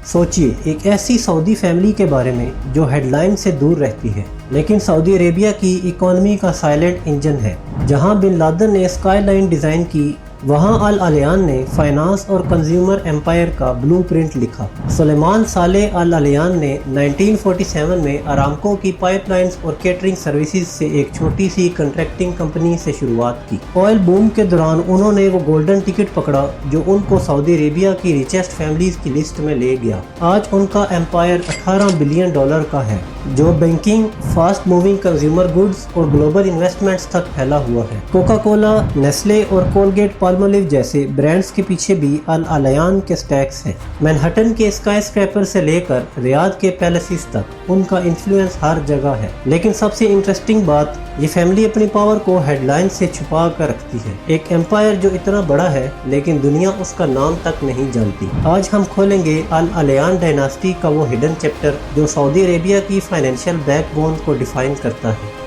سوچئے ایک ایسی سعودی فیملی کے بارے میں جو ہیڈ لائن سے دور رہتی ہے لیکن سعودی عربیہ کی اکانومی کا سائلنٹ انجن ہے۔ جہاں بن لادن نے اسکائی لائن ڈیزائن کی، وہاں العلیان نے فائنانس اور کنزیومر ایمپائر کا بلو پرنٹ لکھا۔ سلیمان صالح العلیان نے 1947 میں ارامکو کی پائپ لائنز اور کیٹرنگ سروسز سے ایک چھوٹی سی کنٹریکٹنگ کمپنی سے شروعات کی۔ آئل بوم کے دوران انہوں نے وہ گولڈن ٹکٹ پکڑا جو ان کو سعودی عربیہ کی ریچسٹ فیملیز کی لسٹ میں لے گیا۔ آج ان کا ایمپائر $18 بلین کا ہے جو banking, fast moving consumer goods اور گلوبل انویسٹمنٹس تک پھیلا ہوا ہے۔ کوکا کولا، نیسلے اور کولگیٹ پالمولیو جیسے برانڈز کے پیچھے بھی العلیان کے سٹیکس ہیں۔ مینہٹن کے اسکائی اسکریپر سے لے کر ریاض کے پیلسز تک ان کا انفلوئنس ہر جگہ ہے۔ لیکن سب سے انٹرسٹنگ بات، یہ فیملی اپنی پاور کو ہیڈ لائن سے چھپا کر رکھتی ہے۔ ایک ایمپائر جو اتنا بڑا ہے لیکن دنیا اس کا نام تک نہیں جانتی۔ آج ہم کھولیں گے العلیان ڈائناسٹی کا وہ ہڈن چیپٹر جو سعودی عربیہ کی فائنینشیل بیک بون کو ڈیفائن کرتا ہے۔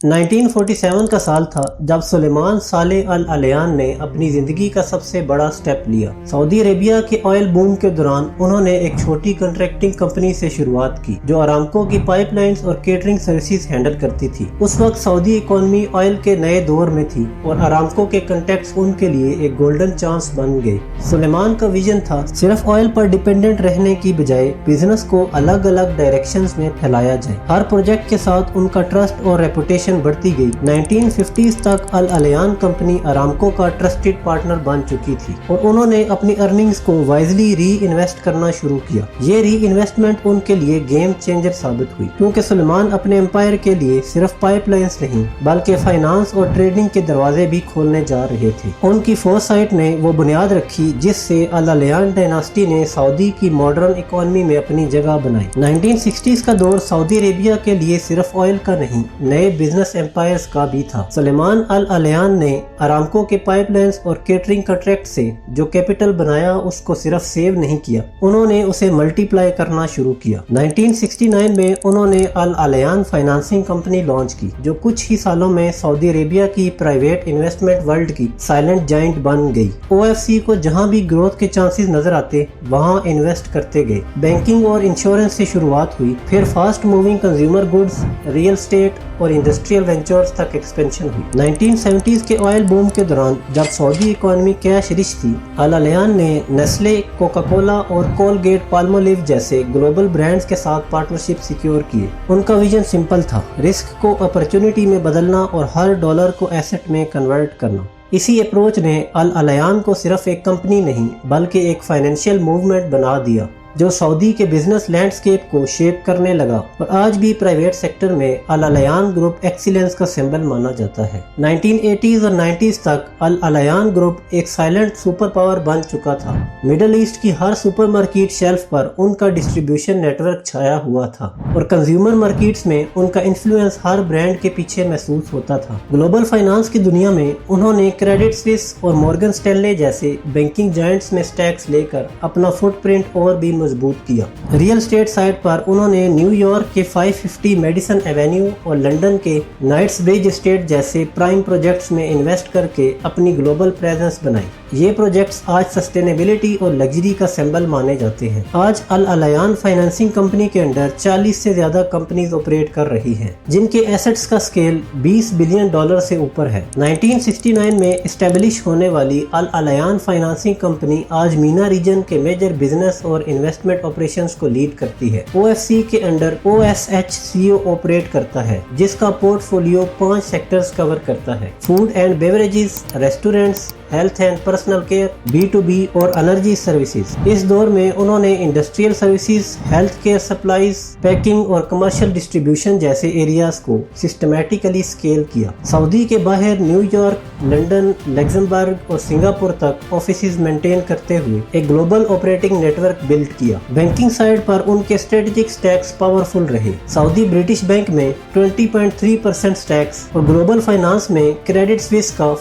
1947 کا سال تھا جب سلیمان صالح العلیان نے اپنی زندگی کا سب سے بڑا سٹیپ لیا۔ سعودی عربیہ کے آئل بوم کے دوران انہوں نے ایک چھوٹی کنٹریکٹنگ کمپنی سے شروعات کی جو ارامکو کی پائپ لائنز اور کیٹرنگ سروسز ہینڈل کرتی تھی۔ اس وقت سعودی اکانومی آئل کے نئے دور میں تھی اور ارامکو کے کنٹیکٹس ان کے لیے ایک گولڈن چانس بن گئے۔ سلیمان کا ویژن تھا صرف آئل پر ڈیپینڈنٹ رہنے کی بجائے بزنس کو الگ الگ ڈائریکشنز میں پھیلایا جائے۔ ہر پروجیکٹ کے ساتھ ان کا ٹرسٹ اور ریپوٹیشن بڑھتی گئی۔ 1950s تک العلیان کمپنی ارامکو کا ٹرسٹڈ پارٹنر بن چکی تھی اور انہوں نے اپنی ارننگز کو وائزلی ری انویسٹ کرنا شروع کیا۔ یہ ری انویسٹمنٹ ان کے لیے گیم چینجر ثابت ہوئی کیونکہ سلیمان اپنے امپائر کے لیے صرف پائپ لائنز نہیں بلکہ فائنانس اور ٹریڈنگ کے دروازے بھی کھولنے جا رہے تھے۔ ان کی فورسائٹ نے وہ بنیاد رکھی جس سے العلیان ڈائناسٹی نے سعودی کی ماڈرن اکانومی میں اپنی جگہ بنائی۔ 1960s کا دور سعودی عربیہ کے لیے صرف آئل کا نہیں، نئے بزنس ایمپائرز کا بھی تھا۔ سلیمان العلیان نے ارامکو کے پائپ لائنز اور کیٹرنگ کنٹریکٹ سے جو کیپٹل بنایا اس کو صرف سیو نہیں کیا، انہوں نے اسے ملٹی پلائی کرنا شروع کیا۔ 1969 میں انہوں نے العلیان فائنانسنگ کمپنی لانچ کی جو کچھ ہی سالوں میں سعودی عربیہ کی پرائیویٹ انویسٹمنٹ ورلڈ کی سائلنٹ جائنٹ بن گئی۔ OFC کو جہاں بھی گروتھ کے چانسز نظر آتے وہاں انویسٹ کرتے گئے۔ بینکنگ اور انشورنس سے شروعات ہوئی، پھر fast moving consumer goods, real estate اور انڈسٹریل وینچرز تک ایکسپینشن ہوئی۔ 1970s کے آئل بوم کے دوران جب سعودی اکانومی کیش رچ تھی، العلیان نے نیسلے، کوکا کولا اور کولگیٹ پالمولیو جیسے گلوبل برانڈز کے ساتھ پارٹنرشپ سیکیور کیے۔ ان کا ویژن سمپل تھا، رسک کو اپرچونٹی میں بدلنا اور ہر ڈالر کو ایسٹ میں کنورٹ کرنا۔ اسی اپروچ نے العلیان کو صرف ایک کمپنی نہیں بلکہ ایک فائنینشیل موومنٹ بنا دیا جو سعودی کے بزنس لینڈسکیپ کو شیپ کرنے لگا اور آج بھی پرائیویٹ سیکٹر میں العلیان گروپ ایکسیلنس کا سمبل مانا جاتا ہے۔ 1980s اور 90s تک العلیان گروپ ایک سائلنٹ سپر پاور بن چکا تھا۔ مڈل ایسٹ کی ہر سپر مارکیٹ شیلف پر ان کا ڈسٹریبیوشن نیٹ ورک چھایا ہوا تھا اور کنزیومر مارکیٹس میں ان کا انفلوئنس ہر برانڈ کے پیچھے محسوس ہوتا تھا۔ گلوبل فائنانس کی دنیا میں انہوں نے کریڈٹ سوئس اور مورگن سٹینلے جیسے بینکنگ جائنٹس میں سٹیکس لے کر اپنا فٹ پرنٹ اور بھی مضبوط کیا۔ ریئل اسٹیٹ سائٹ پر انہوں نے نیو یارک کے 550 میڈیسن ایونیو اور لندن کے نائٹس برج اسٹیٹ جیسے پرائم پروجیکٹس میں انویسٹ کر کے اپنی گلوبل پریزنس بنائی۔ یہ پروجیکٹس آج سسٹینیبلٹی اور لگژری کا سمبل مانے جاتے ہیں۔ آج العلیان فائنانسنگ کمپنی کے انڈر 40 سے زیادہ کمپنیز آپریٹ کر رہی ہیں جن کے ایسٹس کا سکیل $20 بلین سے اوپر ہے۔ 1969 میں اسٹیبلش ہونے والی العلیان فائنانسنگ کمپنی آج مینا ریجن کے میجر بزنس اور انویسٹمنٹ آپریشنز کو لیڈ کرتی ہے۔ OFC کے انڈر OSHCO آپریٹ کرتا ہے جس کا پورٹ فولیو 5 سیکٹرز کور کرتا ہے: food and beverages, restaurants, health and personal care, B2B اور انرجی سروسز۔ اس دور میں انہوں نے industrial services, health care supplies, packing اور کمرشل ڈسٹریبیوشن جیسے ایریاز کو سسٹمیٹیکلی سکیل کیا۔ سعودی کے باہر نیو یارک، لندن، لگزمبرگ اور سنگاپور تک آفیسز مینٹین کرتے ہوئے ایک global operating network build کیا۔ بینکنگ سائڈ پر ان کے اسٹریٹجک سٹیکس پاورفل رہے۔ سعودی برٹش بینک میں 20.3% سٹیکس اور گلوبل فائنانس میں کریڈٹ سوئس کا